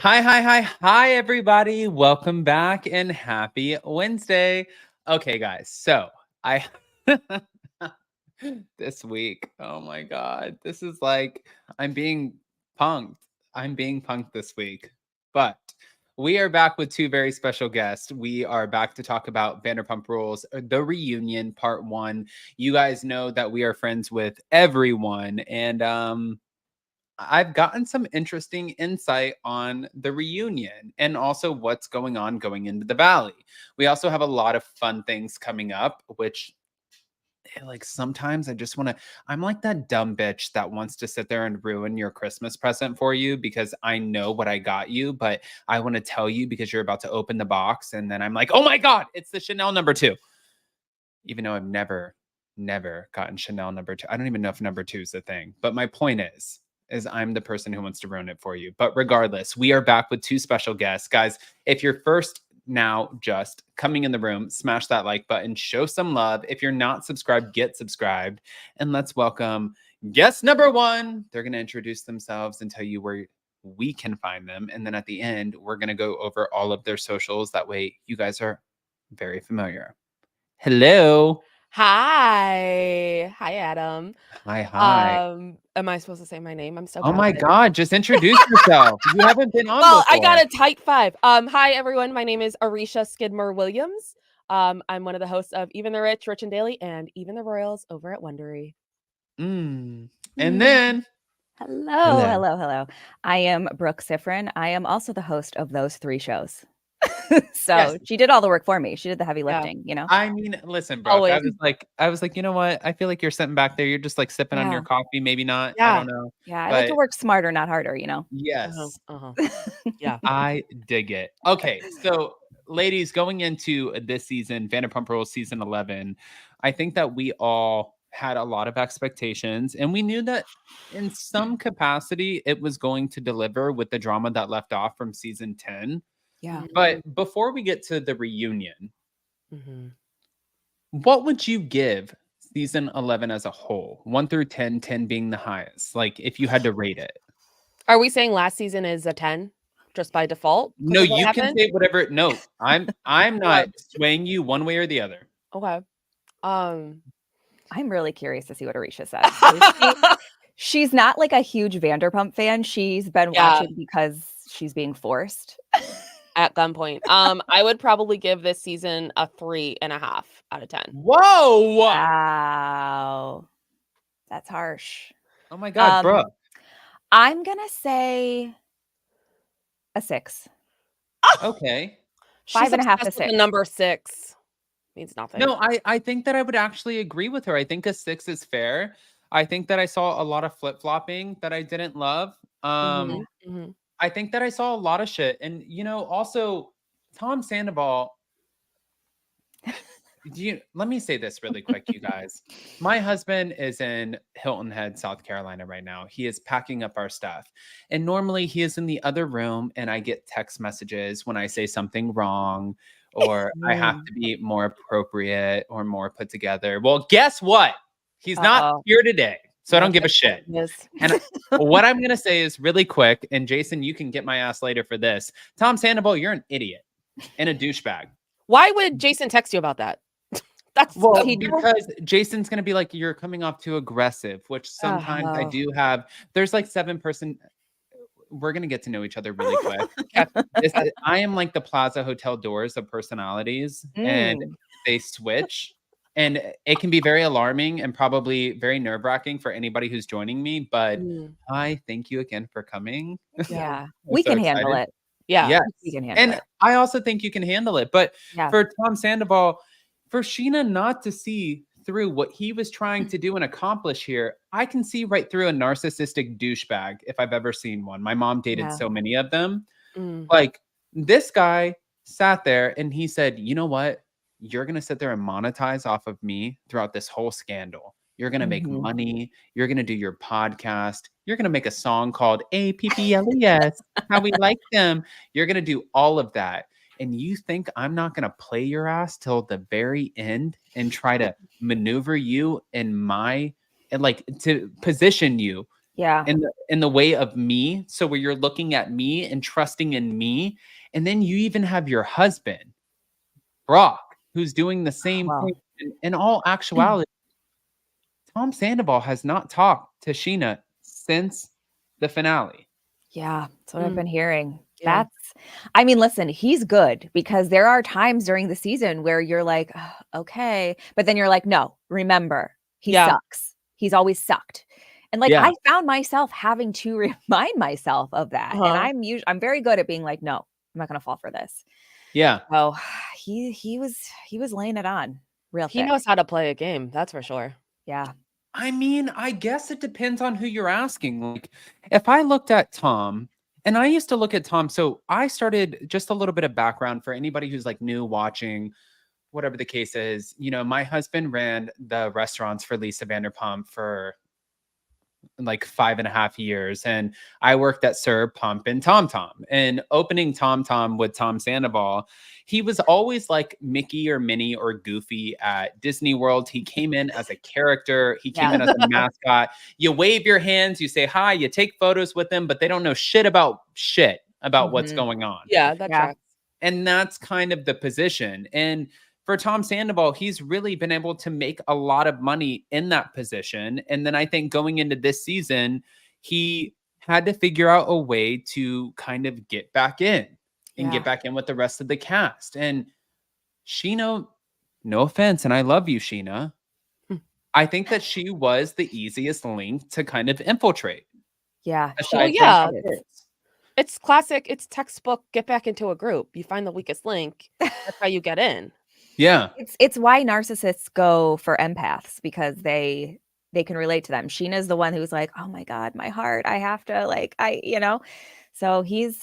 Hi, everybody. Welcome back and happy Wednesday. Okay, guys. So I this week, oh my God, this is like I'm being punked. I'm being punked this week. But we are back with two very special guests. We are back to talk about Vanderpump Rules, the reunion part one. You guys know that we are friends with everyone. And I've gotten some interesting insight on the reunion and also what's going on going into the valley. We also have a lot of fun things coming up, which like sometimes I just want to, I'm like that dumb bitch that wants to sit there and ruin your Christmas present for you because I know what I got you, but I want to tell you because you're about to open the box. And then I'm like, oh my God, it's the Chanel #2. Even though I've never gotten Chanel #2. I don't even know if #2 is a thing, but my point is I'm the person who wants to ruin it for you. But regardless, we are back with two special guests. Guys, if you're first now just coming in the room, smash that like button, show some love. If you're not subscribed, get subscribed. And let's welcome guest number one. They're going to introduce themselves and tell you where we can find them. And then at the end, we're going to go over all of their socials. That way you guys are very familiar. Hello. Hi, Adam. Hi. Am I supposed to say my name? I'm so. Oh my God! Just introduce yourself. You haven't been on. Well, before. I got a tight 5. Hi everyone. My name is Arisha Skidmore Williams. I'm one of the hosts of Even the Rich, Rich and Daily, and Even the Royals over at Wondery. And then. Hello. I am Brooke Sifrin. I am also the host of those 3 shows. So yes. She did all the work for me. She did the heavy lifting, you know? I mean, listen, bro. I was like, you know what? I feel like you're sitting back there. You're just like sipping on your coffee. Maybe not. Yeah. I don't know. Yeah. I like to work smarter, not harder, you know? Yes. Yeah. I dig it. Okay. So ladies, going into this season, Vanderpump Rules season 11, I think that we all had a lot of expectations and we knew that in some capacity it was going to deliver with the drama that left off from season 10. Yeah. But before we get to the reunion, what would you give season 11 as a whole? 1 through 10, 10 being the highest. Like if you had to rate it. Are we saying last season is a 10 just by default? No, you can say whatever. No, I'm not swaying you one way or the other. Okay. I'm really curious to see what Arisha says. She's not like a huge Vanderpump fan. She's been watching because she's being forced. At gunpoint. I would probably give this season a 3.5 out of 10. Whoa! Wow. That's harsh. Oh my God, bro. I'm gonna say a 6. Okay. 5.5 to 6. Number 6 means nothing. No, I think that I would actually agree with her. I think a 6 is fair. I think that I saw a lot of flip-flopping that I didn't love. I think that I saw a lot of shit. And, you know, also Tom Sandoval, let me say this really quick, you guys. My husband is in Hilton Head, South Carolina right now. He is packing up our stuff. And normally he is in the other room and I get text messages when I say something wrong or I have to be more appropriate or more put together. Well, guess what? He's not here today. So I don't give a shit. And what I'm going to say is really quick, and Jason, you can get my ass later for this. Tom Sandoval, you're an idiot and a douchebag. Why would Jason text you about that? Because Jason's going to be like, you're coming off too aggressive, which sometimes I do have. There's like 7-person. We're going to get to know each other really quick. I am like the Plaza Hotel doors of personalities, and they switch. And it can be very alarming and probably very nerve-wracking for anybody who's joining me. But I thank you again for coming. Yeah, we can handle it. Yeah, yes. We can handle it. I also think you can handle it. But for Tom Sandoval, for Sheena not to see through what he was trying to do and accomplish here, I can see right through a narcissistic douchebag if I've ever seen one. My mom dated so many of them. Like this guy sat there and he said, you know what? You're going to sit there and monetize off of me throughout this whole scandal. You're going to make money. You're going to do your podcast. You're going to make a song called APPLES, How We Like Them. You're going to do all of that. And you think I'm not going to play your ass till the very end and try to maneuver you in and like to position you Yeah. in the way of me. So where you're looking at me and trusting in me. And then you even have your husband, Brock, who's doing the same thing. Well, In all actuality, Tom Sandoval has not talked to Sheena since the finale. yeah, that's what I've been hearing. Yeah. I mean, listen, he's good because there are times during the season where you're like, "Ugh, okay. But then you're like, no, remember, he Yeah. sucks. He's always sucked. And like, Yeah. I found myself having to remind myself of that. And Uh-huh. I'm very good at being like, no, I'm not going to fall for this. Yeah. Oh, he was laying it on real He thick. knows how to play a game, that's for sure. Yeah. I mean, I guess it depends on who you're asking. Like, if I looked at Tom, and I used to look at Tom, so I started just a little bit of background for anybody who's like new watching, whatever the case is. You know, my husband ran the restaurants for Lisa Vanderpump for like 5.5 years. And I worked at Sir Pump and Tom Tom. And opening Tom Tom with Tom Sandoval, he was always like Mickey or Minnie or Goofy at Disney World. He came in as a character, he came Yeah. in as a mascot. You wave your hands, you say hi, you take photos with them, but they don't know shit about what's Mhm. going on. Yeah, that Yeah. tracks. And that's kind of the position. And for Tom Sandoval, he's really been able to make a lot of money in that position. And then I think going into this season, he had to figure out a way to kind of get back in and Yeah. get back in with the rest of the cast. And Sheena, no offense, and I love you, Sheena. I think that she was the easiest link to kind of infiltrate, Yeah. Well, aside from yeah, Fitz. it's classic, it's textbook, get back into a group. You find the weakest link, that's how you get in. Yeah. It's why narcissists go for empaths because they can relate to them. Sheena's the one who's like, "Oh my god, my heart. I have to like I, you know." So he's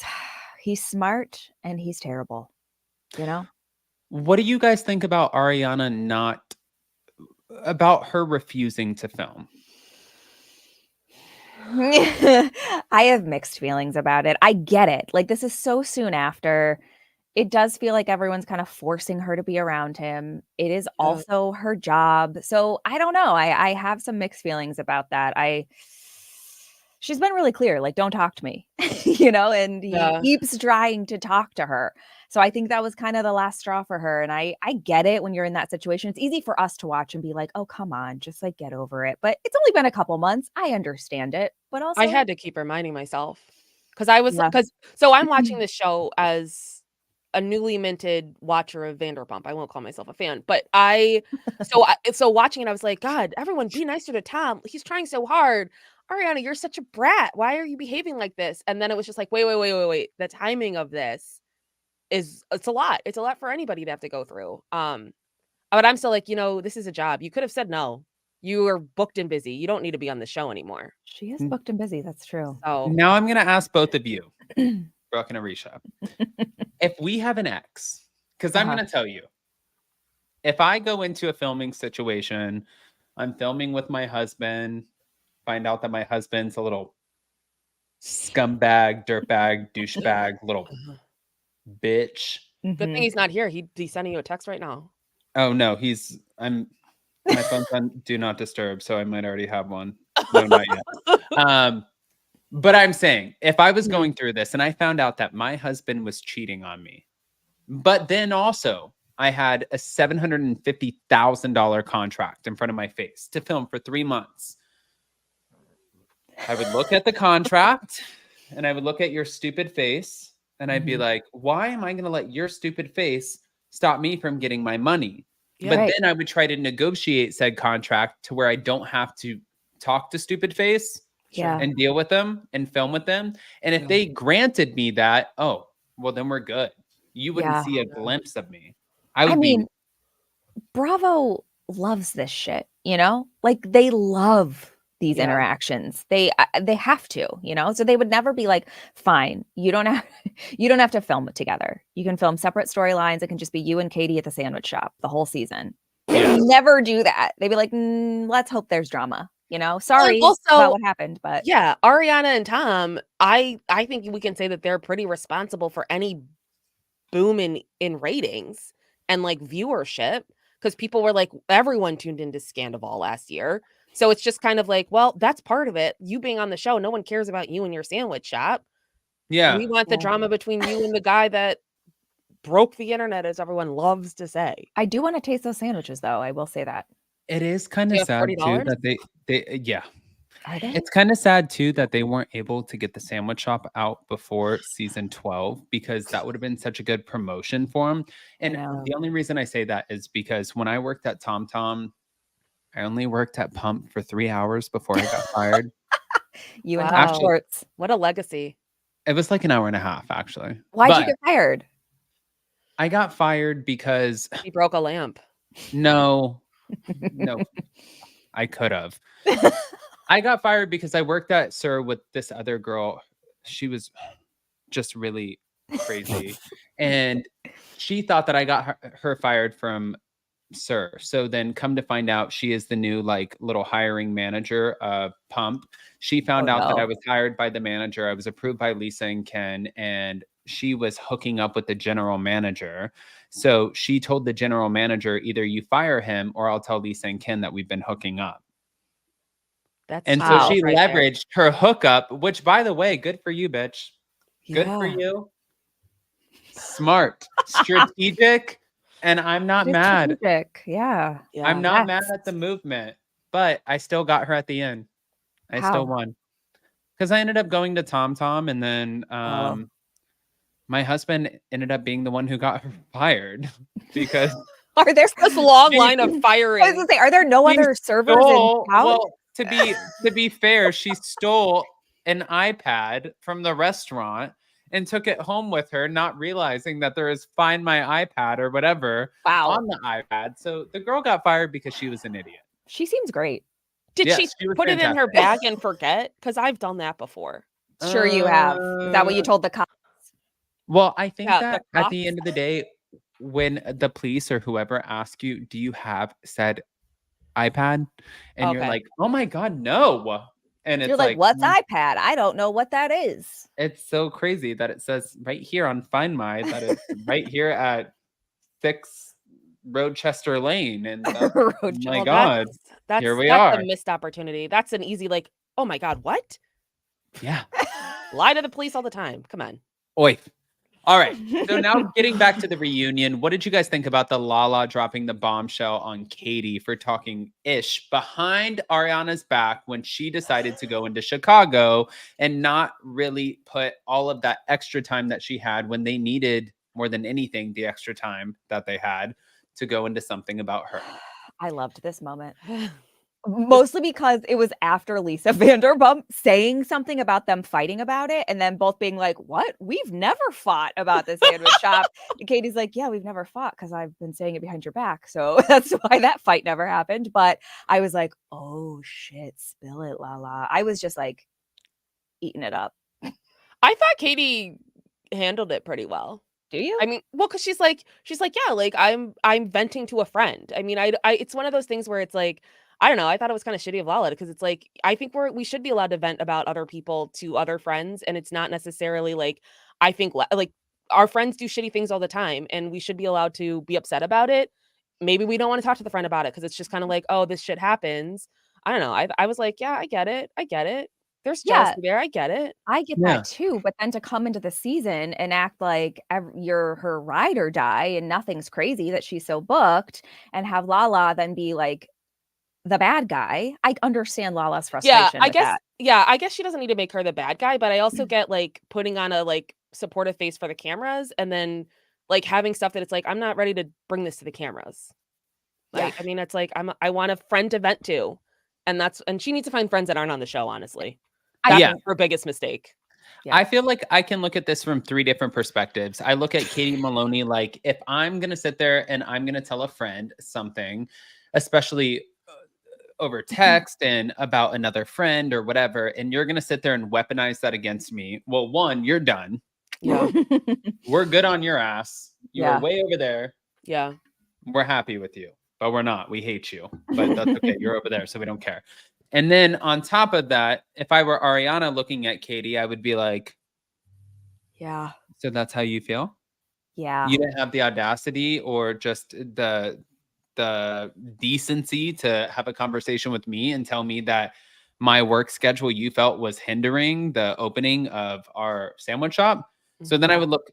smart and he's terrible, you know? What do you guys think about Ariana not about her refusing to film? I have mixed feelings about it. I get it. Like this is so soon after. It does feel like everyone's kind of forcing her to be around him. It is Yeah. also her job. So I don't know. I have some mixed feelings about that. She's been really clear, like, don't talk to me, and he Yeah. keeps trying to talk to her. So I think that was kind of the last straw for her. And I get it when you're in that situation. It's easy for us to watch and be like, oh, come on, just like get over it. But it's only been a couple months. I understand it. But I also, had to keep reminding myself because I was yeah. because so I'm watching this show as a newly minted watcher of Vanderpump. I won't call myself a fan, but so watching it, I was like, God, everyone be nicer to Tom. He's trying so hard. Ariana, you're such a brat. Why are you behaving like this? And then it was just like, wait. The timing of this it's a lot. It's a lot for anybody to have to go through. But I'm still like, this is a job. You could have said no. You are booked and busy. You don't need to be on the show anymore. She is booked and busy. That's true. So Now I'm going to ask both of you, Brooke and Arisha, if we have an ex, because I'm Uh-huh. going to tell you, if I go into a filming situation, I'm filming with my husband, find out that my husband's a little scumbag, dirtbag, douchebag, little bitch. good thing Mhm. he's not here. He's sending you a text right now. Oh no, my phone's on do not disturb, so I might already have one. No, not yet. But I'm saying if I was Mhm. going through this and I found out that my husband was cheating on me, but then also I had a $750,000 contract in front of my face to film for 3 months. I would look at the contract and I would look at your stupid face and I'd be Mhm. like, why am I going to let your stupid face stop me from getting my money? Yeah. But Right. then I would try to negotiate said contract to where I don't have to talk to stupid face Yeah. and deal with them and film with them. And if Yeah. they granted me that, oh, well, then we're good. You wouldn't Yeah. see a glimpse of me. I I would be, mean, Bravo loves this shit, Like they love these Yeah. interactions. They have to, So they would never be like, "Fine, you don't have you don't have to film it together. You can film separate storylines. It can just be you and Katie at the sandwich shop the whole season." They yeah. would never do that. They'd be like, let's hope there's drama." Well, and Sorry about also, what happened, but yeah, Ariana and Tom, I think we can say that they're pretty responsible for any boom in ratings and like viewership because people were like everyone tuned into Scandival last year. So it's just kind of like, well, that's part of it. You being on the show, no one cares about you and your sandwich shop. Yeah. We want the drama between you and the guy that broke the internet, as everyone loves to say. I do want to taste those sandwiches, though. I will say that. It is kind Do you of have sad too $40? that they yeah. Are they? It's kind of sad too that they weren't able to get the sandwich shop out before season 12 because that would have been such a good promotion for them. I And know. the only reason I say that is because when I worked at TomTom, I only worked at Pump for 3 hours before I got fired. You and Wow. Tom Actually- Schwartz. What a legacy. It was like an hour and a half actually. Why'd you But get fired? I got fired because He broke a lamp. no, I could have. I got fired because I worked at Sir with this other girl. She was just really crazy. And she thought that I got her fired from Sir. So then come to find out she is the new like little hiring manager of Pump. She found out that no. I was hired by the manager. I was approved by Lisa and Ken, and she was hooking up with the general manager. So she told the general manager, either you fire him or I'll tell Lisa and Ken that we've been hooking up. That's And Wow. so she right there. leveraged her hookup, which by the way, good for you, bitch. Good for Yeah. you. Smart, strategic, and I'm not mad. Strategic. Yeah. Yeah. I'm not mad Yes. at the movement, but I still got her at the end. I How? still won. Because I ended up going to TomTom, and then my husband ended up being the one who got her fired because Are there This long She- line of I was firing. gonna say, are there no She other servers stole, in town? well, to be fair, she stole an iPad from the restaurant and took it home with her, not realizing that there is Find My iPad or whatever Wow. on the iPad. So the girl got fired because she was an idiot. She seems great. Did Yes, she she was put it in her fantastic. bag and forget? Because I've done that before. Sure you have. Is that what you told the cops? Well, I think Yeah, that the at the cops. end of the day, when the police or whoever asks you, do you have said iPad? And you're Okay. like, oh my God, no. And it's You're like, what's "Mm, iPad? I don't know what that is. it's so crazy that it says right here on Find My that it's right here at 6 Rochester Lane. And that's, oh my Well, God, That's here we that's are. a missed opportunity. That's an easy like, oh my God, what? Yeah. Lie to the police all the time. Come on. Oi. All right. So now getting back to the reunion, what did you guys think about the Lala dropping the bombshell on Katie for talking ish behind Ariana's back when she decided to go into Chicago and not really put all of that extra time that she had when they needed more than anything the extra time that they had to go into something about her? I loved this moment. Mostly because it was after Lisa Vanderpump saying something about them fighting about it and then both being like, what? We've never fought about the sandwich shop. And Katie's like, yeah, we've never fought because I've been saying it behind your back. So that's why that fight never happened. But I was like, oh shit, spill it, Lala. I was just like eating it up. I thought Katie handled it pretty well. Do you? I mean, well, because she's like, yeah, like I'm venting to a friend. I mean, I it's one of those things where it's like, I don't know. I thought it was kind of shitty of Lala because it's like I think we should be allowed to vent about other people to other friends, and it's not necessarily like I think like our friends do shitty things all the time, and we should be allowed to be upset about it. Maybe we don't want to talk to the friend about it because it's just kind of like, oh, this shit happens. I don't know. I was like, yeah, I get it. There's Yeah. jealousy there. I get it. I get Yeah. that too, but then to come into the season and act like you're her ride or die and nothing's crazy that she's so booked and have Lala then be like the bad guy. I understand Lala's frustration with that. I guess she doesn't need to make her the bad guy, but I also get like putting on a like supportive face for the cameras and then like having stuff that it's like I'm not ready to bring this to the cameras. Like Yeah. I mean it's like I want a friend to vent to. And she needs to find friends that aren't on the show, honestly. That's Yeah. her biggest mistake. Yeah. I feel like I can look at this from 3 different perspectives. I look at Katie Maloney like if I'm going to sit there and I'm going to tell a friend something, especially over text and about another friend or whatever, and you're going to sit there and weaponize that against me. Well, one, you're done. Yeah. We're good on your ass. You're Yeah. way over there. Yeah. We're happy with you, but we're not. We hate you, but that's okay. You're over there, so we don't care. And then on top of that, if I were Ariana looking at Katie, I would be like, Yeah. so that's how you feel? Yeah. You didn't have the audacity or just the the decency to have a conversation with me and tell me that my work schedule you felt was hindering the opening of our sandwich shop. So then I would look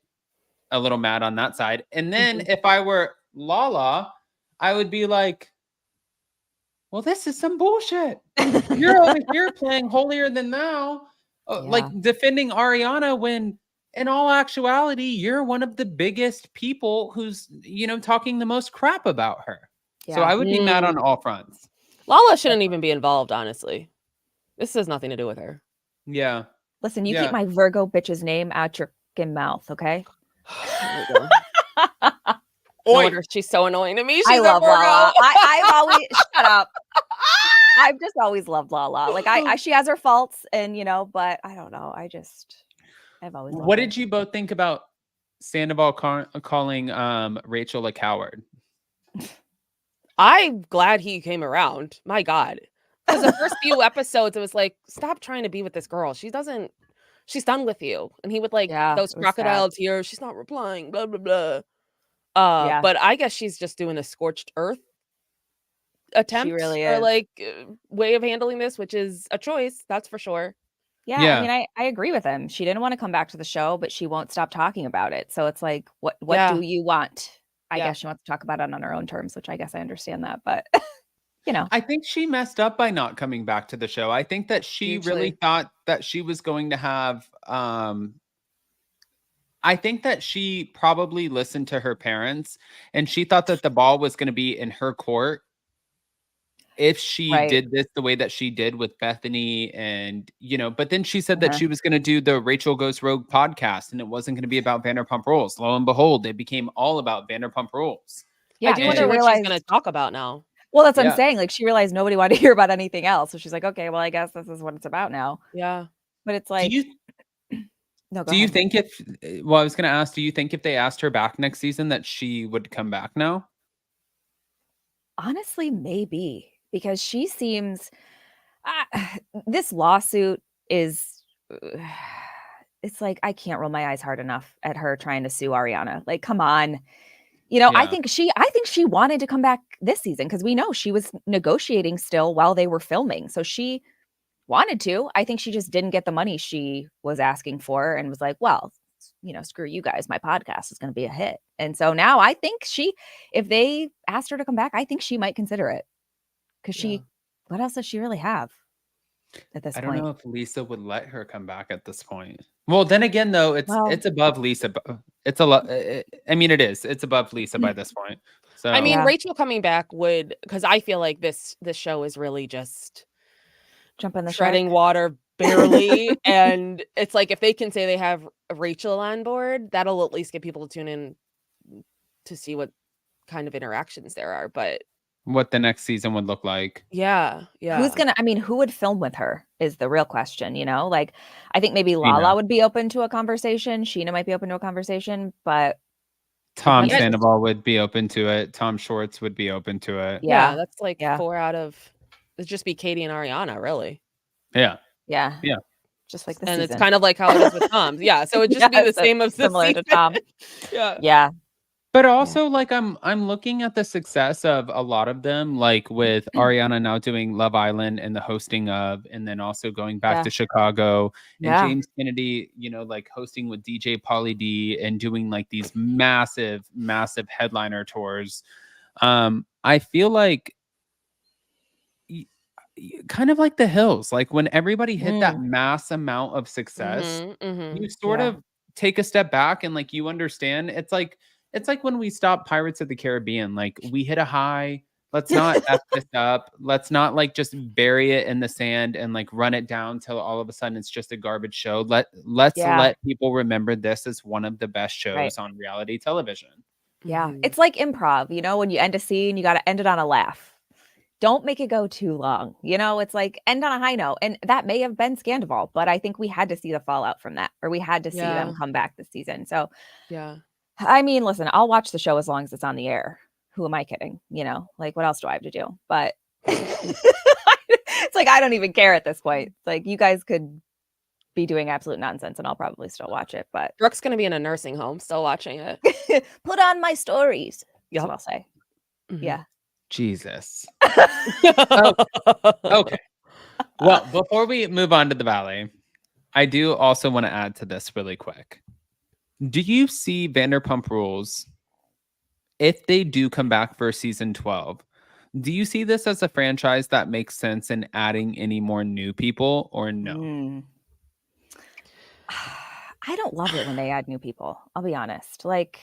a little mad on that side. And then if I were Lala, I would be like, well, this is some bullshit. You're over here playing holier than thou, like defending Ariana when in all actuality, you're one of the biggest people who's, talking the most crap about her. So I would be mad on all fronts. Lala shouldn't even be involved, honestly. This has nothing to do with her. Yeah. Listen, you keep my Virgo bitch's name out your fucking mouth, okay? No wonder she's so annoying to me. She's I love Virgo. Lala. I've always shut up. I've just always loved Lala. Like she has her faults, and but I don't know. I've always. What did you both think about Sandoval calling Rachel a coward? I'm glad he came around. My God. Because the first few episodes, it was like, stop trying to be with this girl. She's done with you. And he would those crocodile tears. She's not replying, blah, blah, blah. But I guess she's just doing a scorched earth attempt. She really is. Or way of handling this, which is a choice. That's for sure. Yeah. I mean, I agree with him. She didn't want to come back to the show, but she won't stop talking about it. So it's like, what do you want? I guess she wants to talk about it on her own terms, which I guess I understand that. But, I think she messed up by not coming back to the show. I think that she really thought that she was going to have, I think that she probably listened to her parents and she thought that the ball was going to be in her court if she did this the way that she did with Bethany and, but then she said that she was going to do the Rachel Goes Rogue podcast and it wasn't going to be about Vanderpump Rules. Lo and behold, it became all about Vanderpump Rules. Yeah, I do wonder what she's going to talk about now. Well, that's what I'm saying. Like, she realized nobody wanted to hear about anything else. So she's like, okay, well, I guess this is what it's about now. Yeah. But it's like, do you think I was going to ask, do you think if they asked her back next season that she would come back now? Honestly, maybe. Because she seems, this lawsuit is, it's like, I can't roll my eyes hard enough at her trying to sue Ariana. Like, come on. I think she wanted to come back this season because we know she was negotiating still while they were filming. So she wanted to. I think she just didn't get the money she was asking for and was like, well, screw you guys. My podcast is going to be a hit. And so now I think if they asked her to come back, I think she might consider it. Because what else does she really have at this point? I don't know if Lisa would let her come back at this point. Well, then again, though, it's above Lisa. It's a lot. I mean, it is. It's above Lisa by this point. So I mean, Rachel coming back would, because I feel like this show is really just jumping the treading water barely, and it's like if they can say they have Rachel on board, that'll at least get people to tune in to see what kind of interactions there are. But what the next season would look like. Yeah. Who would film with her is the real question, Like, I think maybe Lala would be open to a conversation. Sheena might be open to a conversation, but Tom Sandoval would be open to it. Tom Schwartz would be open to it. Yeah, that's 4 out of, it'd just be Katie and Ariana, really. Yeah. Yeah. Yeah. Just like this and season. It's kind of like how it is with Tom. Yeah, so it'd just be the same as similar to Tom. Yeah. But also, I'm looking at the success of a lot of them, like with Ariana now doing Love Island and the hosting of, and then also going back to Chicago, and James Kennedy, hosting with DJ Pauly D and doing these massive, massive headliner tours. I feel like kind of like The Hills, like when everybody hit that mass amount of success, you sort of take a step back and you understand. It's like when we stopped Pirates of the Caribbean, we hit a high. Let's not F this up. Let's not just bury it in the sand and run it down till all of a sudden it's just a garbage show. Let's let people remember this as one of the best shows on reality television. Yeah. It's like improv, when you end a scene, you got to end it on a laugh. Don't make it go too long. It's like end on a high note. And that may have been Scandival, but I think we had to see the fallout from that, or we had to see them come back this season. So I mean, listen, I'll watch the show as long as it's on the air. Who am I kidding? What else do I have to do? But it's like, I don't even care at this point. It's you guys could be doing absolute nonsense and I'll probably still watch it. But Brooke's going to be in a nursing home still watching it. Put on my stories. That's what I'll say. Yeah. Jesus. Okay. Well, before we move on to the Valley, I do also want to add to this really quick. Do you see Vanderpump Rules, if they do come back for season 12, do you see this as a franchise that makes sense in adding any more new people or no? I don't love it when they add new people. I'll be honest. Like,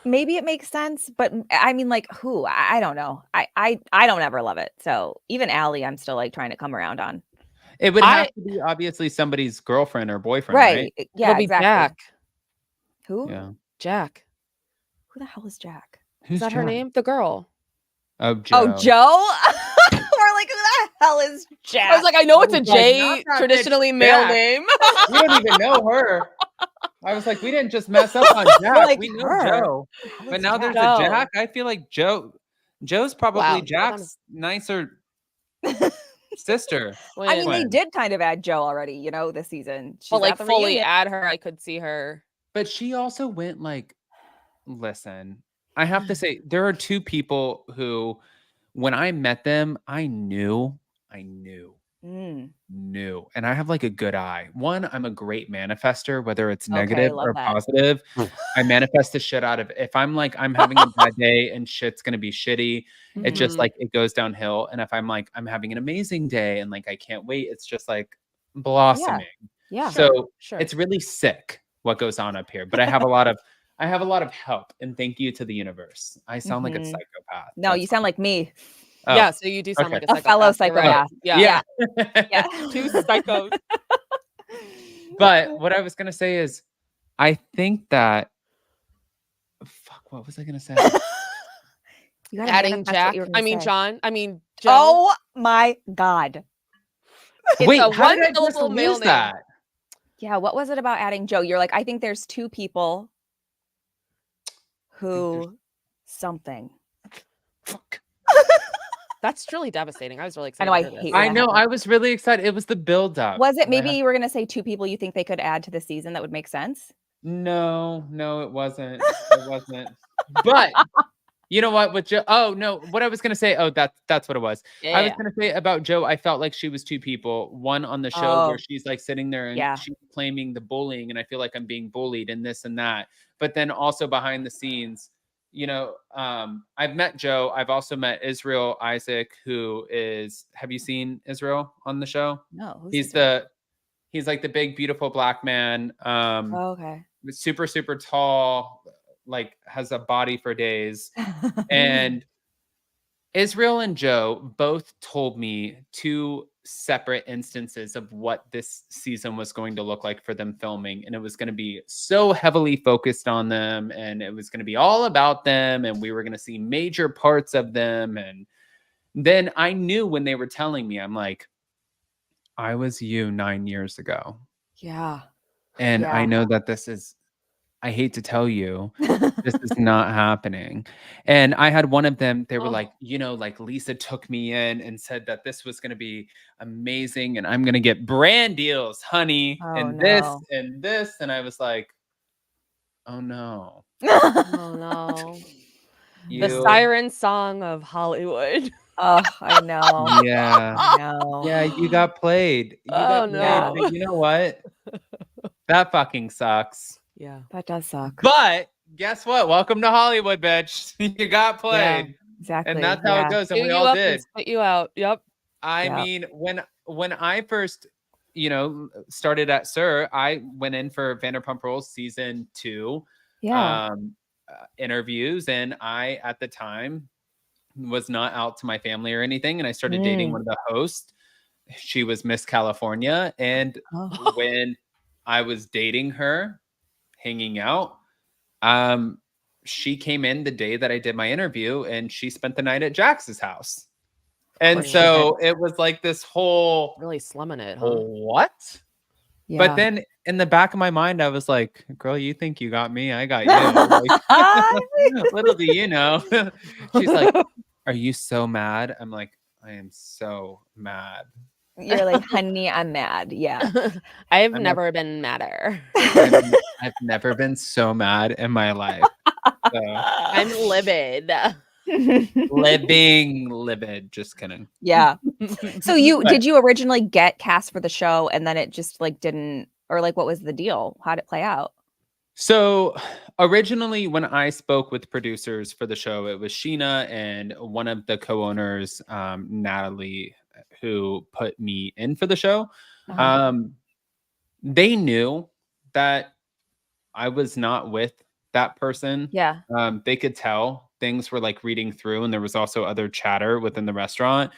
maybe it makes sense, but I mean, like, who? I don't know. I don't ever love it. So even Allie, I'm still like trying to come around on. It would have to be obviously somebody's girlfriend or boyfriend, right? Yeah, It'll be exactly. Jack. Who? Yeah. Jack. Who the hell is Jack? Who's Is that her Jack? name? The girl. Oh, Joe. Oh, Joe? We're like, who the hell is Jack? I was like, I know it's a was like, J, not that traditionally bitch male Jack. name. We don't even know her. I was like, we didn't just mess up on Jack. like, we know her? Joe. Who But is now Jack? there's a Jack. I feel like Joe's probably Wow. Jack's nicer sister. I mean, they Twin. did kind of add Joe already, you know, this season. She's But like at the fully reunion. add her, I could see her. But she also went like, listen, I have to say, there are two people who, when I met them, I knew. And I have like a good eye. One, I'm a great manifester, whether it's negative love or that. positive. I manifest the shit out of it. If I'm like, I'm having a bad day and shit's going to be shitty, it just like, it goes downhill. And if I'm like, I'm having an amazing day and like, I can't wait, it's just like blossoming. Yeah. So Sure. it's really sick what goes on up here. But I have a lot of help, and thank you to the universe. I sound like a psychopath. No, That's you sound like me. Oh, yeah, so you do sound okay. like A fellow psychopath. You're right. psychopath. Yeah. Two psychos. But what I was gonna say is, I think that. Fuck. What was I gonna say? You gotta Adding manifest what Jack. you were gonna I mean, say. John. I mean, Joe. Oh my God. It's Wait, a how did I just one-syllable male lose name. that? Yeah, what was it about adding Joe? You're like, I think there's two people who something. Fuck. That's truly devastating. I was really I excited. know, I to hear this. hate I that know. happened. I was really excited. It was the build up. Was it maybe you were gonna say two people you think they could add to the season that would make sense? No, it wasn't. It wasn't. But you know what? With Joe, oh no, what I was gonna say. Oh, that's what it was. I was gonna say about Joe. I felt like she was two people. One on the show where she's like sitting there and she's claiming the bullying, and I feel like I'm being bullied and this and that. But then also behind the scenes, you know, I've met Joe. I've also met Israel Isaac, who is. Have you seen Israel on the show? No. He's like the big beautiful black man. Okay. Super super tall, like has a body for days. And Israel and Joe both told me two separate instances of what this season was going to look like for them filming, and it was going to be so heavily focused on them, and it was going to be all about them, and we were going to see major parts of them. And then I knew when they were telling me, I'm like, I was you 9 years ago. Yeah. And I know that this is, I hate to tell you, this is not happening. And I had one of them, they were like, you know, like Lisa took me in and said that this was going to be amazing and I'm going to get brand deals, honey, and this and this. And I was like, oh no. Oh no. The siren song of Hollywood. Oh, I know. Yeah. I know. Yeah, you got played. You got no. played, but you know what? That fucking sucks. Yeah. That does suck. But guess what? Welcome to Hollywood, bitch. You got played. Yeah, exactly. And that's how it goes. And Chew we you all up did. and spit you out. Yep. I mean, when I first, you know, started at SUR, I went in for Vanderpump Rules season 2 interviews. And I, at the time, was not out to my family or anything. And I started dating one of the hosts. She was Miss California. And when I was dating her, hanging out, she came in the day that I did my interview and she spent the night at Jax's house. And so it was like this whole really slumming it, huh? What? Yeah. But then in the back of my mind, I was like, girl, you think you got me? I got you. Like, little do you know. She's like, are you so mad? I'm like, I am so mad. You're like, honey, I'm mad. Yeah. I've never been madder. I've never been so mad in my life. I'm livid. Living livid. Just kidding. Yeah. So But- did you originally get cast for the show and then it just like didn't, or like what was the deal? How did it play out? So originally, when I spoke with producers for the show, it was Sheena and one of the co-owners, Natalie, who put me in for the show. Uh-huh. They knew that I was not with that person. Yeah. They could tell things were like reading through, and there was also other chatter within the restaurant.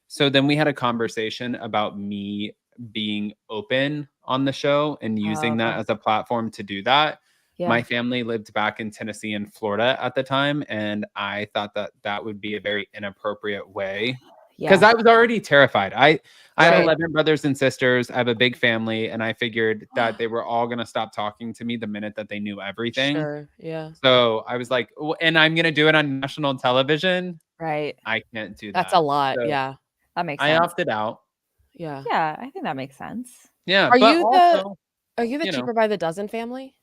So then we had a conversation about me being open on the show and using that okay. as a platform to do that. Yeah. My family lived back in Tennessee and Florida at the time, and I thought that that would be a very inappropriate way because Yeah. I was already terrified. I have Right. 11 brothers and sisters. I have a big family, and I figured that they were all going to stop talking to me the minute that they knew everything. Sure. Yeah. So I was like, and I'm going to do it on national television. Right. I can't do that. That's a lot. So Yeah. That makes I sense. opted out. Yeah. Yeah, I think that makes sense. Yeah, Are but you also, Are you the you know. cheaper by the dozen family?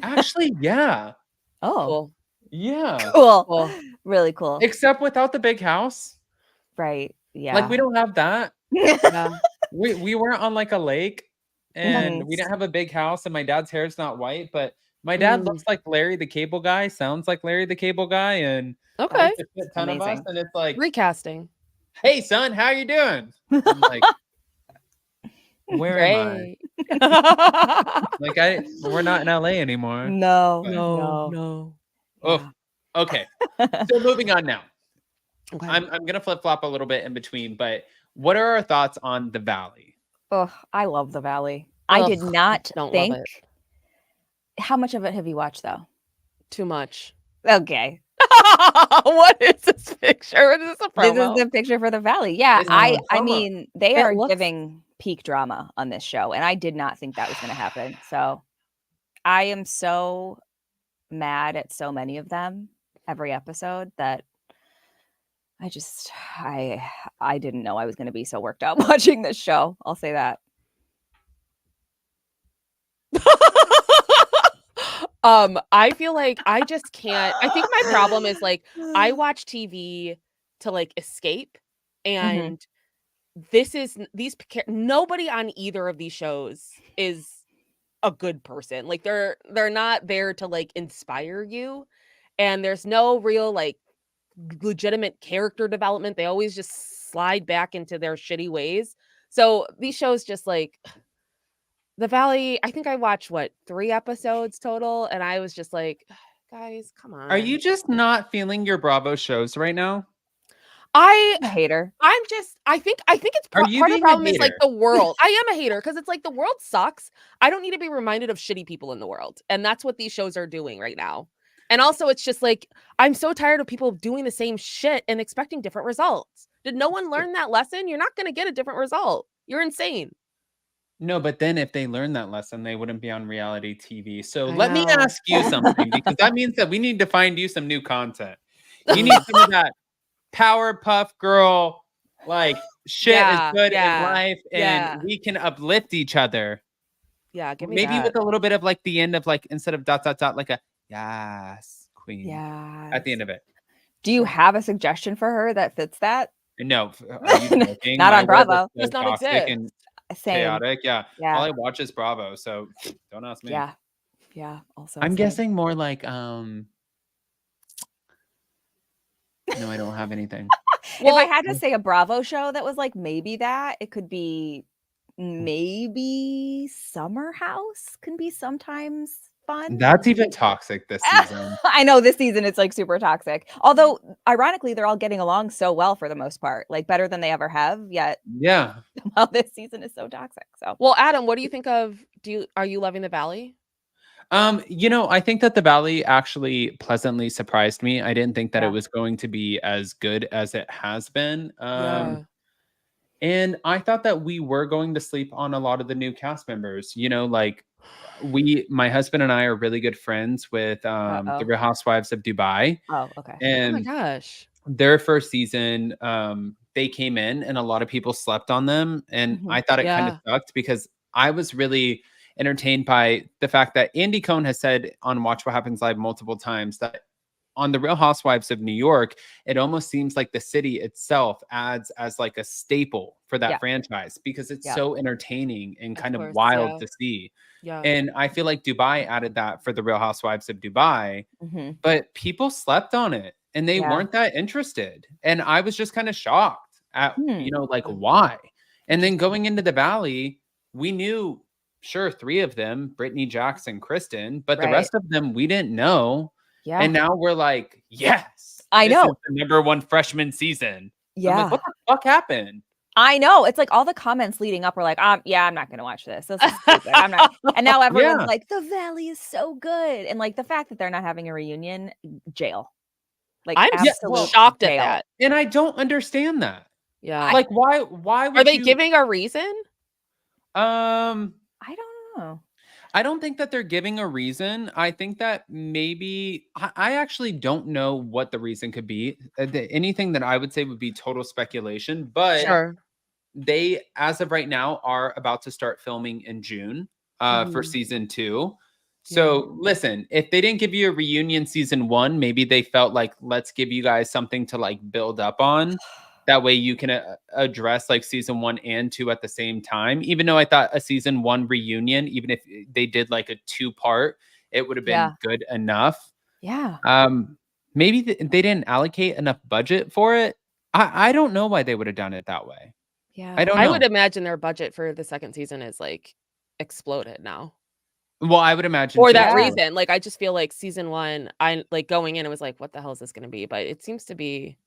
Actually, yeah. Oh, Cool. Yeah. cool. Cool. Really cool. Except without the big house. Right. Yeah. Like we don't have that. Yeah. We weren't on like a lake and we Mhm. didn't have a big house and my dad's hair is not white, but my dad looks like Larry the Cable Guy, sounds like Larry the Cable Guy, and Okay. there's a shit ton of us, Amazing. and it's like, Recasting. hey son, how you doing? I'm like, where am Great. I? Like we're not in LA anymore. No. But- No. No. Oh, okay. So moving on now. Okay. I'm gonna flip flop a little bit in between, but what are our thoughts on the Valley? Oh, I love the Valley. I did Ugh, not don't think. love it. How much of it have you watched though? Too much. Okay. What is this picture? Is this a This promo? is the picture for the Valley. Yeah, This is I a promo. mean, they It are looks- giving peak drama on this show, and I did not think that was going to happen. So I am so mad at so many of them every episode that I just I didn't know I was going to be so worked out watching this show. I'll say that. I feel like I just can't. I think my problem is like I watch TV to like escape, and this is nobody on either of these shows is a good person. Like they're not there to like inspire you, and there's no real like legitimate character development. They always just slide back into their shitty ways. So these shows just like The Valley, I think I watched 3 episodes total, and I was just like, guys, come on. Are you just not feeling your Bravo shows right now? I'm a hater. I think it's Are you part of being the a problem is like hater? the world. I am a hater because it's like the world sucks. I don't need to be reminded of shitty people in the world. And that's what these shows are doing right now. And also it's just like I'm so tired of people doing the same shit and expecting different results. Did no one learn that lesson? You're not going to get a different result. You're insane. No, but then if they learned that lesson, they wouldn't be on reality TV. So I let me know. ask you something, because that means that we need to find you some new content. You need some of that Powerpuff Girl, like shit Yeah, is good yeah, in life, and yeah. we can uplift each other. Yeah, give me Maybe that. with a little bit of like the end of like instead of ... like a yes, queen Yeah. at the end of it. Do you have a suggestion for her that fits that? No, are you joking? Not My on world is Bravo. so Does not toxic exist. and Same. chaotic. Yeah. Yeah. All I watch is Bravo, so don't ask me. Yeah. Yeah. Also, I'm same. guessing more like no, I don't have anything. If I had to say a Bravo show that was like maybe that, it could be maybe Summer House can be sometimes fun. That's even toxic this season. I know this season it's like super toxic. Although ironically, they're all getting along so well for the most part, like better than they ever have. Yet Yeah. somehow this season is so toxic. So Well, Adam, what do you think of are you loving The Valley? I think that the Valley actually pleasantly surprised me. I didn't think that Yeah. it was going to be as good as it has been. Yeah. And I thought that we were going to sleep on a lot of the new cast members. Like my husband and I are really good friends with the Real Housewives of Dubai. oh, okay. Oh my And gosh. their first season, they came in and a lot of people slept on them. And Mhm. I thought it kind of Yeah. sucked because I was really entertained by the fact that Andy Cohen has said on Watch What Happens Live multiple times that on the Real Housewives of New York, it almost seems like the city itself adds as like a staple for that franchise because it's so entertaining and kind of wild to see. Yeah. And I feel like Dubai added that for the Real Housewives of Dubai, but people slept on it and they weren't that interested. And I was just kind of shocked at, you know, like why? And then going into the Valley, we knew, sure, 3 of them, Brittany, Jax, and Kristen, but the rest of them we didn't know. Yeah. And now we're like, yes, I this know. is the #1 freshman season. Yeah. I'm like, what the fuck happened? I know. It's like all the comments leading up were like, yeah, I'm not going to watch this. This is stupid. I'm not. And now everyone's like, the Valley is so good. And like the fact that they're not having a reunion, jail. Like I'm absolute shocked jail. at that. And I don't understand that. Yeah. Like, why would Are they you... giving a reason? I don't know. I don't think that they're giving a reason. I think that maybe I actually don't know what the reason could be. Anything that I would say would be total speculation, but they, as of right now, are about to start filming in June for season 2. So listen, if they didn't give you a reunion season 1, maybe they felt like, let's give you guys something to like build up on. That way you can address like season 1 and 2 at the same time. Even though I thought a season 1 reunion, even if they did like a 2-part, it would have been good enough. Yeah. Maybe they didn't allocate enough budget for it. I don't know why they would have done it that way. Yeah. I don't know. I would imagine their budget for the second season is like exploded now. Well, I would imagine for too. that reason. Like I just feel like season 1, I like going in, it was like, what the hell is this going to be? But it seems to be.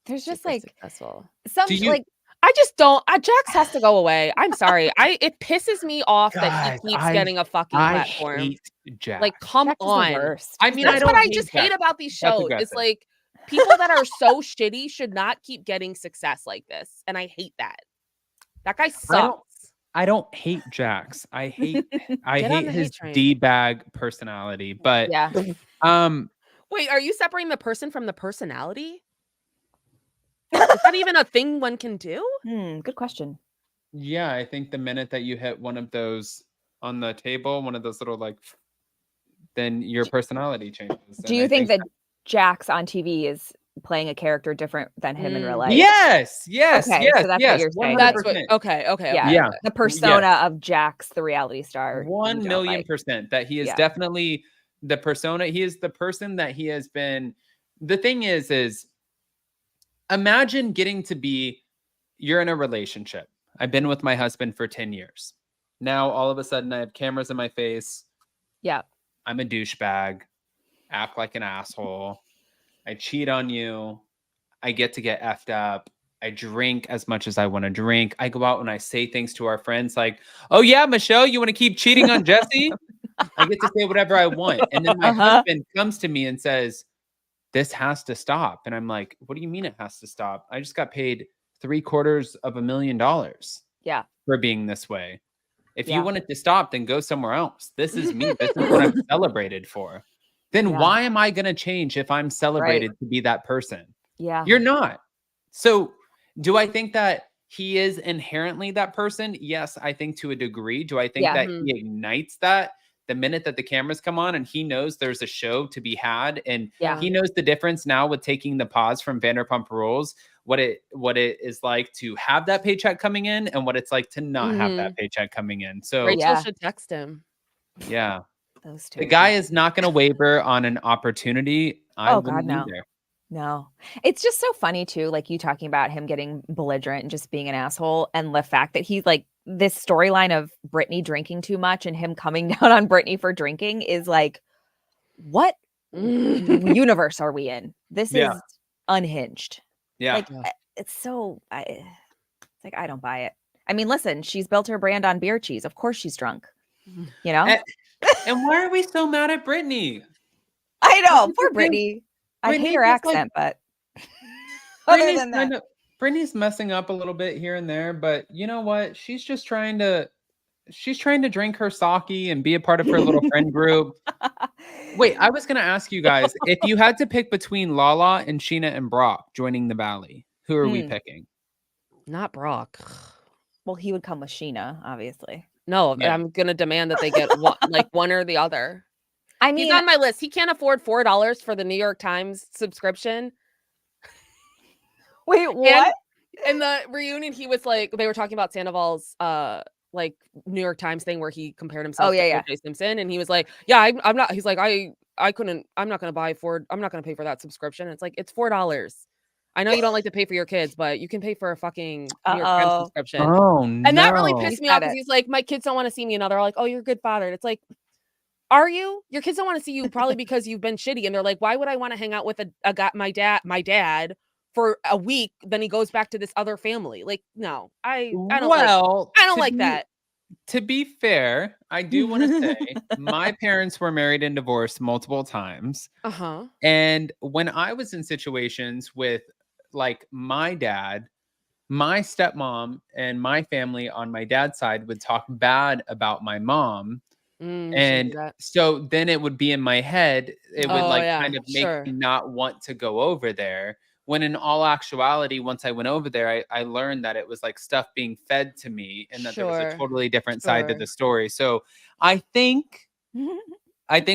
There's just like successful. some like I just don't. Jax has to go away. I'm sorry. It pisses me off that he keeps getting a fucking platform. I hate Jax. Like, come Jax is the on. worst. I mean, That's I what don't I just hate about these That's shows. aggressive. It's like people that are so shitty should not keep getting success like this, and I hate that. That guy sucks. I don't hate Jax. I hate hate his train. D-bag personality. But wait, are you separating the person from the personality? Is that even a thing one can do? Good question. Yeah, I think the minute that you hit one of those on the table, one of those little like, then your personality changes. Do you think that Jax on TV is playing a character different than him in real life? Yes. Okay, so that's what you're saying. That's what. Okay. Yeah. The persona of Jax, the reality star. 1,000,000% that he is definitely the persona. He is the person that he has been. The thing is imagine getting to be, you're in a relationship. I've been with my husband for 10 years. Now, all of a sudden, I have cameras in my face. Yeah. I'm a douchebag. Act like an asshole. I cheat on you. I get to get effed up. I drink as much as I want to drink. I go out and I say things to our friends like, oh yeah, Michelle, you want to keep cheating on Jesse? I get to say whatever I want. And then my husband comes to me and says, this has to stop. And I'm like, what do you mean it has to stop? I just got paid $750,000 for being this way. If you want it to stop, then go somewhere else. This is me. This is what I'm celebrated for. Then why am I going to change if I'm celebrated to be that person? Yeah. You're not. So do I think that he is inherently that person? Yes, I think to a degree. Do I think that he ignites that the minute that the cameras come on and he knows there's a show to be had? And he knows the difference now with taking the pause from Vanderpump Rules, what it is like to have that paycheck coming in and what it's like to not have that paycheck coming in. So Rachel should text him. Yeah. Those two. The guy is not going to waver on an opportunity. I wouldn't either. No. It's just so funny too, like you talking about him getting belligerent and just being an asshole, and the fact that he's like, this storyline of Brittany drinking too much and him coming down on Brittany for drinking is like, what universe are we in? This is unhinged. Yeah. Like it's so it's like, I don't buy it. I mean, listen, she's built her brand on beer cheese. Of course she's drunk. You know? And why are we so mad at Brittany? I know, poor Brittany. I hate her accent, but other than that, Brittany's messing up a little bit here and there, but you know what? She's just trying to drink her sake and be a part of her little friend group. Wait, I was going to ask you guys, if you had to pick between Lala and Sheena and Brock joining the Valley, who are we picking? Not Brock. Well, he would come with Sheena, obviously. No, Yeah. I'm gonna demand that they get one or the other. I He's mean, on my list. He can't afford $4 for the New York Times subscription. wait, And what? in the reunion, he was like, they were talking about Sandoval's like New York Times thing where he compared Oh, himself yeah, to yeah. O.J. Simpson, and he was like, "Yeah, I'm not." He's like, "I couldn't. I'm not gonna I'm not gonna pay for that subscription." It's like it's $4. I know you don't like to pay for your kids, but you can pay for a fucking New York Times Uh-oh. subscription. Oh And that really no. He pissed me said off because it. he's like, "My kids don't want to see me," and now they're like, "Oh, you're a good father." And it's like, are you? Your kids don't want to see you probably because you've been shitty, and they're like, "Why would I want to hang out with a guy, my dad, for a week? Then he goes back to this other family." Like, no, I don't like Well, I don't like that. to be fair, I do want to say my parents were married and divorced multiple times. Uh huh. And when I was in situations with like my dad, my stepmom and my family on my dad's side would talk bad about my mom. You shouldn't And do that. so then it would be in my head, it would Oh like yeah, kind of make sure. me not want to go over there. When in all actuality, once I went over there, I learned that it was like stuff being fed to me and that there was a Sure. totally different side to Sure. the story. So I think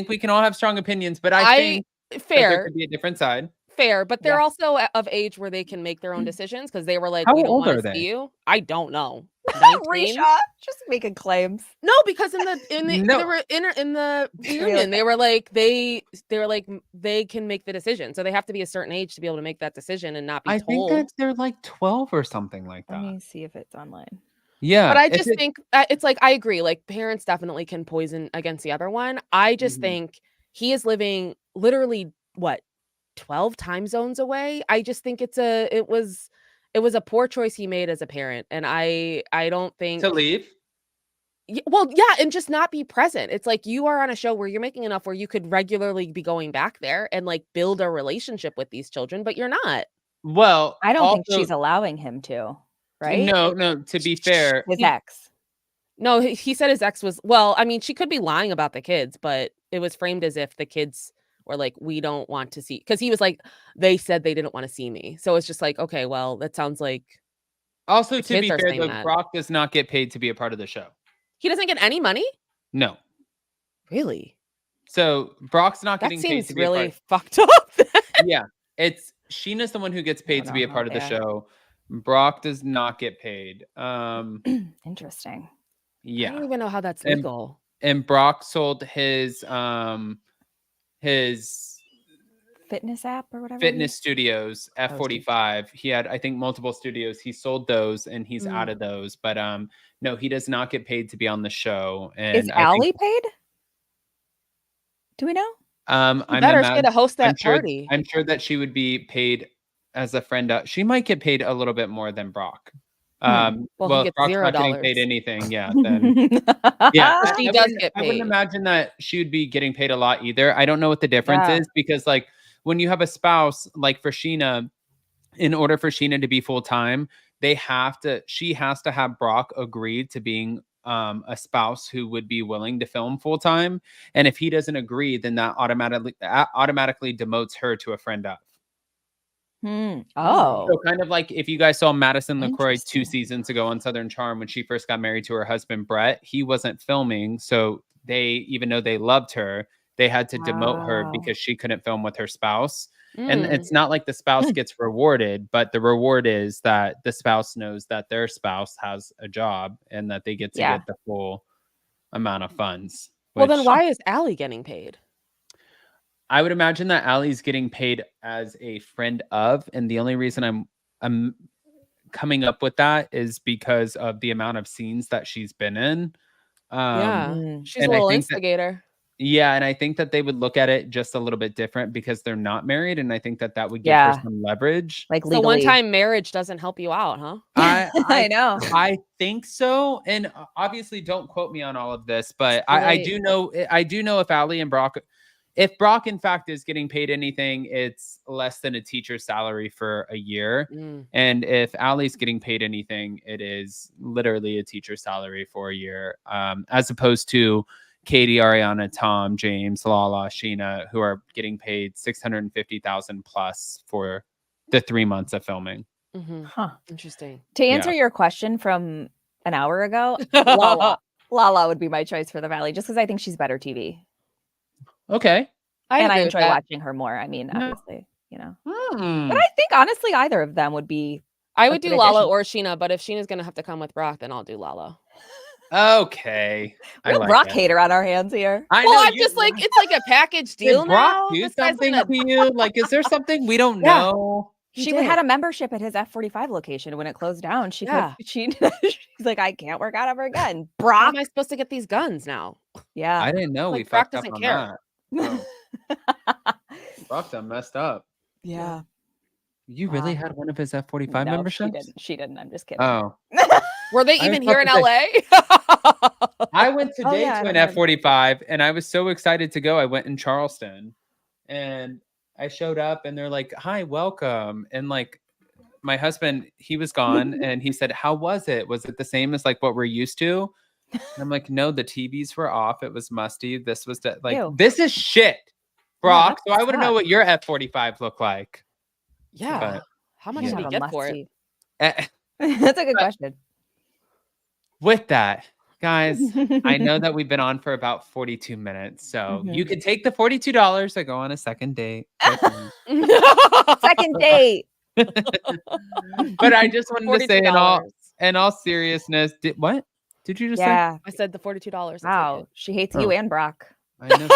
we can all have strong opinions, but I I think that there fair, could be a different side. fair, but they're Yeah. also of age where they can make their own decisions because they were like, How "We don't old want are to see they? you." I don't know. 19? Risha, just making claims. No, because in No. the You're reunion, like, they were like they can make the decision. So they have to be a certain age to be able to make that decision and not be I think that told. they're like 12 or something like let that. me see if it's online. Yeah. But I If just it think it's like I agree. Like parents definitely can poison against the other one. I just Mhm. think he is living literally what 12 time zones away. I just think it was a poor choice he made as a parent, and I don't think. To leave? Well, yeah, and just not be present. It's like you are on a show where you're making enough where you could regularly be going back there and like build a relationship with these children, but you're not. Well, I don't think also she's allowing him to, right? no, to be fair, His He ex. No, he said his ex was well, I mean, she could be lying about the kids, but it was framed as if the kids were like, "We don't want to see," because he was like, "They said they didn't want to see me." So it's just like, okay, well, that sounds like also the to kids be are fair saying though, that. Brock does not get paid to be a part of the show. He doesn't get any money? No. Really? So Brock's not That getting paid to seems be a really part. fucked up then. Yeah. It's Sheena's the one who gets I paid to be don't a know. part of the Yeah. show. Brock does not get paid. Interesting. I Yeah. don't even know how that's And legal. and Brock sold his Fitness app or whatever. fitness studios, Oh, F45. He had, I think, multiple studios. He sold those and he's Mm. out of those. But no, he does not get paid to be on the show. Is And I think Allie paid? Do we know? I'm Better, she had to host I'm that sure party. I'm sure that she would be paid as a friend. She might get paid a little bit more than Brock. Hmm. Well, he Well, if gets Brock's not getting $0. paid anything, yeah, then yeah, But she does get I wouldn't paid. imagine that she would be getting paid a lot either. I don't know what the difference Yeah. is because like when you have a spouse, like for Sheena, in order for Sheena to be full time, she has to have Brock agree to being a spouse who would be willing to film full time. And if he doesn't agree, then that automatically demotes her to a friend of. Oh, So kind of like if you guys saw Madison LaCroix 2 interesting. seasons ago on Southern Charm when she first got married to her husband Brett, he wasn't filming, so even though they loved her, they had to demote her Wow. because she couldn't film with her spouse. And Mm. it's not like the spouse gets rewarded, but the reward is that the spouse knows that their spouse has a job and that they get to Yeah. get the full amount of funds. Well, then which why is Allie getting paid? I would imagine that Allie's getting paid as a friend of, and the only reason I'm coming up with that is because of the amount of scenes that she's been in. Yeah. Mm. She's a And I little think that instigator. yeah, and I think that they would look at it just a little bit different because they're not married, and I think that that would give her Yeah. some leverage. Like So legally. one-time marriage doesn't help you out, huh? I I know. I think so, and obviously don't quote me on all of this, but Too I late. do know if Allie and Brock, if Brock in fact is getting paid anything, it's less than a teacher's salary for a year, Mm. and if Allie's getting paid anything, it is literally a teacher's salary for a year, as opposed to Katie, Ariana, Tom, James, Lala, Sheena, who are getting paid $650,000 plus for the 3 months of filming. Mhm. Huh. Interesting. To answer Yeah. your question from an hour ago, Lala. Lala would be my choice for the Valley, just because I think she's better TV, Okay. and I agree with enjoy that. watching her more. I mean, Yeah. obviously, but Hmm. I think honestly, either of them would be. I a would do good Lala addition. or Sheena, but if Sheena's gonna have to come with Brock, then I'll do Lala. Okay. I Real like Brock it. hater on our hands here. I Well, know I'm just like, it's like a package deal Did Brock now. do This guy's something gonna. to you? Like, is there something we don't Yeah. know? She had a membership at his F45 location. When it closed down, she's like, I can't work out ever again. How Brock. am I supposed to get these guns now? Yeah. I didn't know Like, we Brock fucked up doesn't on care. that. Oh, Brock done messed up. Yeah. You really had one of his F45 No, memberships? She didn't. I'm just kidding. Oh, Were they I even was here about in to LA? I went Oh, today yeah, I to an don't know. F45 and I was so excited to go. I went in Charleston and I showed up and they're like, "Hi, welcome." And like my husband, he was gone and he said, "How was it? Was it the same as like what we're used to?" And I'm like, "No, the TVs were off. It was musty. This was Ew. this is shit, Brock." that So I want to know sucks. what your F45 look like. Yeah. But How much You did he have a get for it? musty. eh, That's a good question. with that, guys, I know that we've been on for about 42 minutes. So you can take the $42 to go on a second date. Second date. But I just wanted to say $42. in all seriousness, what did you just say? Yeah. I said the $42. Wow. She hates you Oh. and Brock. I know.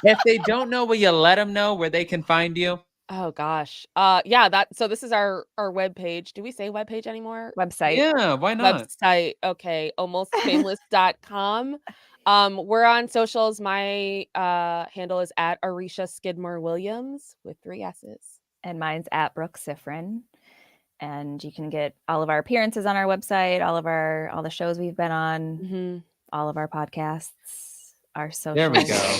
If they don't know, will you let them know where they can find you? Oh gosh. Yeah, so this is our webpage. Do we say webpage anymore? Website. Yeah, why not? Website. Okay. Almostfameless.com. We're on socials. My handle is at Arisha Skidmore Williams with 3 S's. And mine's at Brooke Sifrin. And you can get all of our appearances on our website, all the shows we've been on, all of our podcasts, our socials. There we go.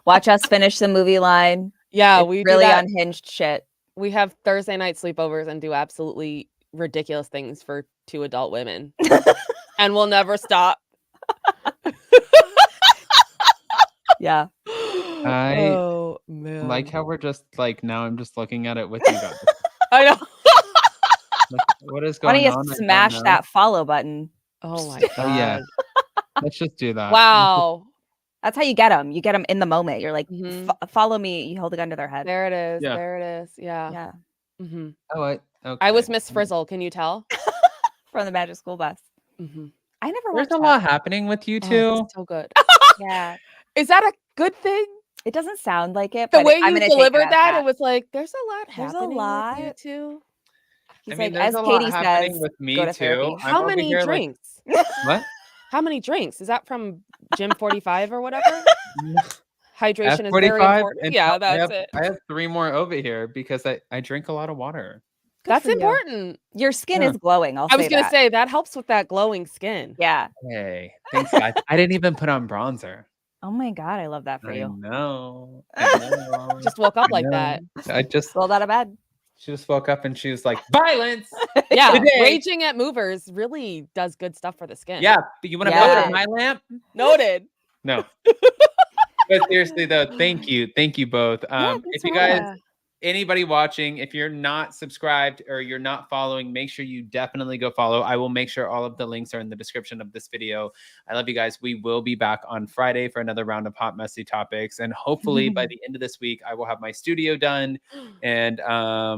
Watch us finish the movie line. Yeah, It's we really do that. unhinged shit. We have Thursday night sleepovers and do absolutely ridiculous things for 2 adult women. And we'll never stop. Yeah. Oh man. Like how we're just like now I'm just looking at it with you guys. I know. Like, what is Why going don't on? you I don't smash know. that follow button? Oh my god. Oh yeah. Let's just do that. Wow. That's how you get them. You get them in the moment. You're like, Mhm. follow me. You hold a gun to their head. There it is. Yeah. There it is. Yeah. Yeah. Mm-hmm. Oh, okay. I was Miss Frizzle. Can you tell? From the Magic School Bus. Mm-hmm. I never There's watched a that. lot happening with you two. So good. Yeah. Is that a good thing? It doesn't sound like it. The but way I'm you gonna take delivered as that, it was like, there's a lot There's a happening lot. with you two. He's I mean, like, there's as a lot Katie happening says, with me go to too. therapy. I'm How over many here, like, drinks? what? How many drinks? Is that from Gym 45 or whatever? Hydration is very F45 important. and Yeah, that's it. I have 3 more over here because I drink a lot of water. Good That's for you. important. Your skin Yeah. is glowing. I was gonna say that helps with that glowing skin. Yeah. Hey, thanks guys. I didn't even put on bronzer. Oh my God, I love that for I you. know. I know. Just woke up I like know. that. I just Rolled out of bed. she just woke up and she was like, violence. Yeah, Today. raging at movers really does good stuff for the skin. Yeah, but you want to Yeah. put my lamp? Noted. No. But seriously though, thank you both. thanks If for you having guys, anybody watching, if you're not subscribed or you're not following, make sure you definitely go follow. I will make sure all of the links are in the description of this video. I love you guys. We will be back on Friday for another round of hot, messy topics. And hopefully by the end of this week, I will have my studio done. And I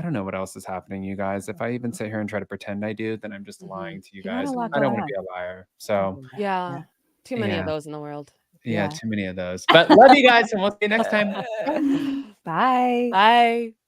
don't know what else is happening, you guys. If I even sit here and try to pretend I do, then I'm just lying to you You got a guys. lot I don't going want to be a liar. So Yeah. Too many of Yeah. those in the world. yeah, too many of those. But love you guys, and we'll see you next time. Bye. Bye.